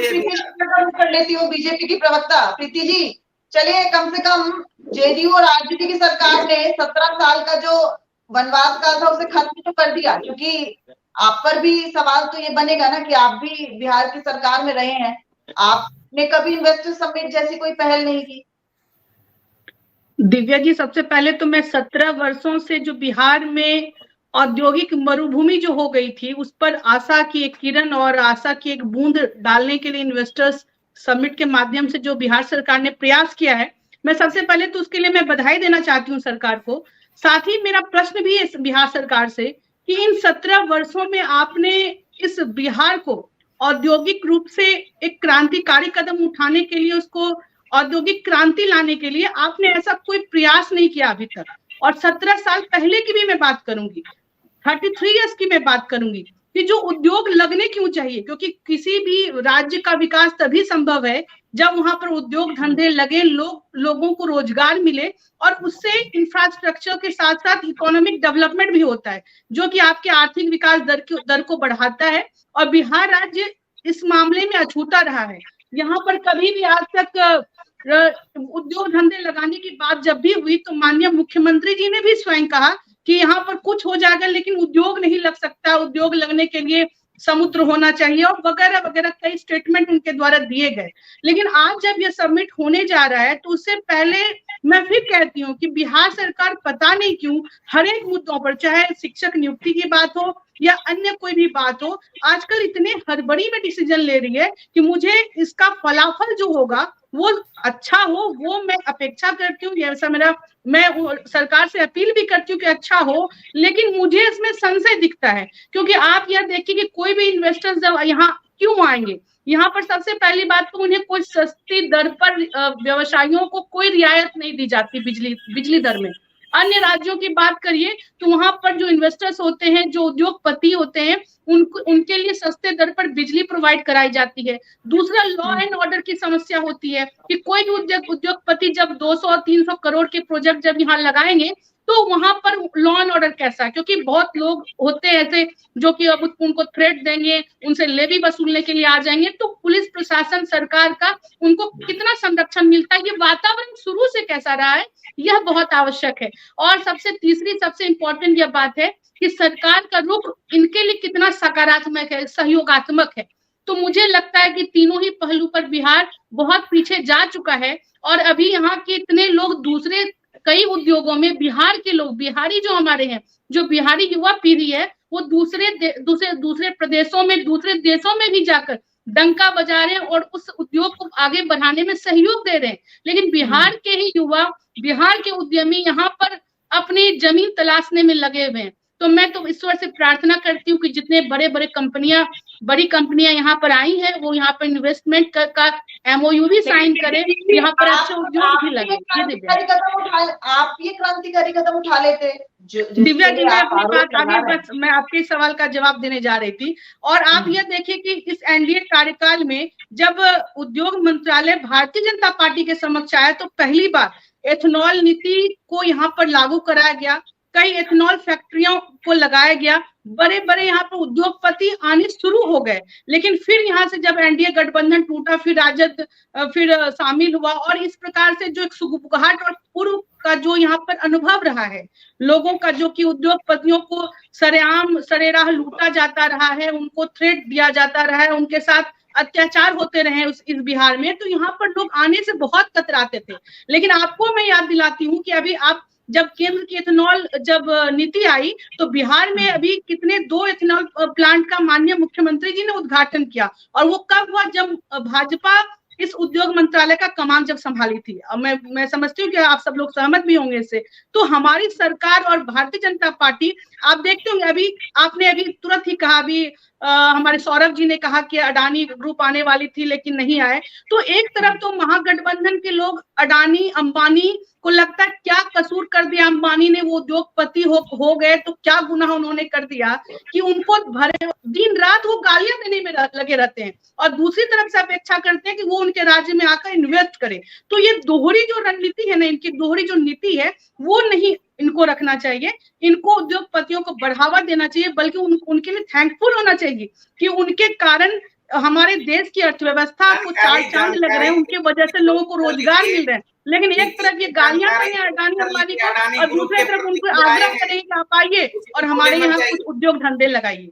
प्रीति कर लेती हूँ, बीजेपी की प्रवक्ता प्रीति जी। चलिए, कम से कम जेडीयू और आरजेडी की सरकार ने 17 साल का जो वनवास काल था उसे खत्म तो कर दिया, क्योंकि आप पर भी सवाल तो ये बनेगा ना कि आप भी बिहार की सरकार में रहे हैं, आपने कभी इन्वेस्टर समिट जैसी कोई पहल नहीं की। दिव्या जी, सबसे पहले तो मैं 17 वर्षों से जो बिहार में औद्योगिक मरुभूमि जो हो गई थी उस पर आशा की एक किरण और आशा की एक बूंद डालने के लिए इन्वेस्टर्स समिट के माध्यम से जो बिहार सरकार ने प्रयास किया है, मैं सबसे पहले तो उसके लिए मैं बधाई देना चाहती हूँ सरकार को। साथ ही मेरा प्रश्न भी है बिहार सरकार से कि इन 17 वर्षों में आपने इस बिहार को औद्योगिक रूप से एक क्रांतिकारी कदम उठाने के लिए, उसको औद्योगिक क्रांति लाने के लिए आपने ऐसा कोई प्रयास नहीं किया अभी तक। और 17 साल पहले की भी मैं बात करूंगी, 33 ईयर्स की मैं बात करूंगी कि जो उद्योग लगने क्यों चाहिए, क्योंकि किसी भी राज्य का विकास तभी संभव है जब वहां पर उद्योग धंधे लगे, लोगों को रोजगार मिले और उससे इंफ्रास्ट्रक्चर के साथ साथ इकोनॉमिक डेवलपमेंट भी होता है, जो कि आपके आर्थिक विकास दर को बढ़ाता है। और बिहार राज्य इस मामले में अछूता रहा है। यहाँ पर कभी भी आज तक उद्योग धंधे लगाने की बात जब भी हुई तो माननीय मुख्यमंत्री जी ने भी स्वयं कहा कि यहाँ पर कुछ हो जाएगा लेकिन उद्योग नहीं लग सकता, उद्योग लगने के लिए समुद्र होना चाहिए और वगैरह वगैरह कई स्टेटमेंट उनके द्वारा दिए गए। लेकिन आज जब ये सबमिट होने जा रहा है तो उससे पहले मैं फिर कहती हूँ कि बिहार सरकार पता नहीं क्यों हर एक मुद्दों पर, चाहे शिक्षक नियुक्ति की बात हो या अन्य कोई भी बात हो, आजकल इतने हड़बड़ी में डिसीजन ले रही है कि मुझे इसका फलाफल जो होगा वो अच्छा हो, वो मैं अपेक्षा करती हूँ। ऐसा मैं सरकार से अपील भी करती हूँ कि अच्छा हो, लेकिन मुझे इसमें संशय दिखता है। क्योंकि आप यह देखिए कि कोई भी इन्वेस्टर्स जब यहाँ क्यों आएंगे, यहाँ पर सबसे पहली बात तो उन्हें कोई सस्ती दर पर व्यवसायियों को कोई रियायत नहीं दी जाती बिजली दर में। अन्य राज्यों की बात करिए तो वहां पर जो इन्वेस्टर्स होते हैं, जो उद्योगपति होते हैं, उनके लिए सस्ते दर पर बिजली प्रोवाइड कराई जाती है। दूसरा, लॉ एंड ऑर्डर की समस्या होती है कि कोई भी उद्योगपति जब 200-300 करोड़ के प्रोजेक्ट जब यहाँ लगाएंगे तो वहां पर लॉ एंड ऑर्डर कैसा है, क्योंकि बहुत लोग होते हैं ऐसे जो कि अब उनको थ्रेट देंगे, उनसे लेवी वसूलने के लिए आ जाएंगे, तो पुलिस प्रशासन सरकार का उनको कितना संरक्षण मिलता है, ये वातावरण शुरू से कैसा रहा है, यह बहुत आवश्यक है। और सबसे इंपॉर्टेंट यह बात है कि सरकार का रुख इनके लिए कितना सकारात्मक है, सहयोगात्मक है। तो मुझे लगता है कि तीनों ही पहलू पर बिहार बहुत पीछे जा चुका है और अभी यहाँ के इतने लोग दूसरे कई उद्योगों में बिहार के लोग, बिहारी जो हमारे हैं, जो बिहारी युवा पीढ़ी है, वो दूसरे प्रदेशों में, दूसरे देशों में भी जाकर डंका बजा रहे हैं और उस उद्योग को आगे बढ़ाने में सहयोग दे रहे हैं। लेकिन बिहार के ही युवा, बिहार के उद्यमी यहाँ पर अपनी जमीन तलाशने में लगे हुए हैं। तो मैं तो ईश्वर से प्रार्थना करती हूँ कि जितने बड़ी कंपनियां यहाँ पर आई हैं वो यहाँ पर इन्वेस्टमेंट का MOU भी साइन करें, यहाँ पर अच्छे उद्योग भी लगे। आप ये क्रांतिकारी कदम उठा लेते। दिव्या जी, मैं अपनी बात आगे बस मैं आपके सवाल का जवाब देने जा रही थी। और आप यह देखिए कि इस NDA कार्यकाल में जब उद्योग मंत्रालय भारतीय जनता पार्टी के समक्ष आया तो पहली बार एथेनॉल नीति को यहाँ पर लागू कराया गया, कई एथेनॉल फैक्ट्रियों को लगाया गया, बड़े बड़े यहाँ पर उद्योगपति आने शुरू हो गए। लेकिन फिर यहाँ से जब NDA गठबंधन टूटा, फिर राजद फिर शामिल हुआ और इस प्रकार से जो एक सुगबुगाहट और पूर्व का जो यहाँ पर अनुभव रहा है लोगों का, जो कि उद्योगपतियों को सरेराह लूटा जाता रहा है, उनको थ्रेट दिया जाता रहा है, उनके साथ अत्याचार होते रहे इस बिहार में, तो यहाँ पर लोग आने से बहुत कतराते थे। लेकिन आपको मैं याद दिलाती हूँ कि अभी आप जब केंद्र की एथेनॉल जब नीति आई तो बिहार में अभी कितने 2 एथेनॉल प्लांट का माननीय मुख्यमंत्री जी ने उद्घाटन किया। और वो कब हुआ, जब भाजपा इस उद्योग मंत्रालय का कमान जब संभाली थी। और मैं समझती हूँ कि आप सब लोग सहमत भी होंगे इससे। तो हमारी सरकार और भारतीय जनता पार्टी, आप देखते होंगे अभी आपने अभी तुरंत ही कहा, अभी हमारे सौरभ जी ने कहा कि अडानी ग्रुप आने वाली थी लेकिन नहीं आए। तो एक तरफ तो महागठबंधन के लोग अडानी अंबानी को लगता है क्या कसूर कर दिया अंबानी ने, वो उद्योगपति हो गए तो क्या गुनाह उन्होंने कर दिया कि उनको भरे दिन रात वो गालियां देने में लगे रहते हैं और दूसरी तरफ से अपेक्षा करते हैं कि वो उनके राज्य में आकर इन्वेस्ट करे। तो ये दोहरी जो रणनीति है ना, इनकी दोहरी जो नीति है वो नहीं इनको रखना चाहिए। इनको उद्योगपतियों को बढ़ावा देना चाहिए, बल्कि उनके लिए थैंकफुल होना चाहिए कि उनके कारण हमारे देश की अर्थव्यवस्था को चार चांद लग रहे हैं, उनके वजह से लोगों को रोजगार मिल रहे हैं। लेकिन एक तरफ ये गालियां कर रहे हैं अडानी अंबानी को, और दूसरी तरफ उनको आग्रह करें कि आप आइए और हमारे यहाँ कुछ उद्योग धंधे लगाइए।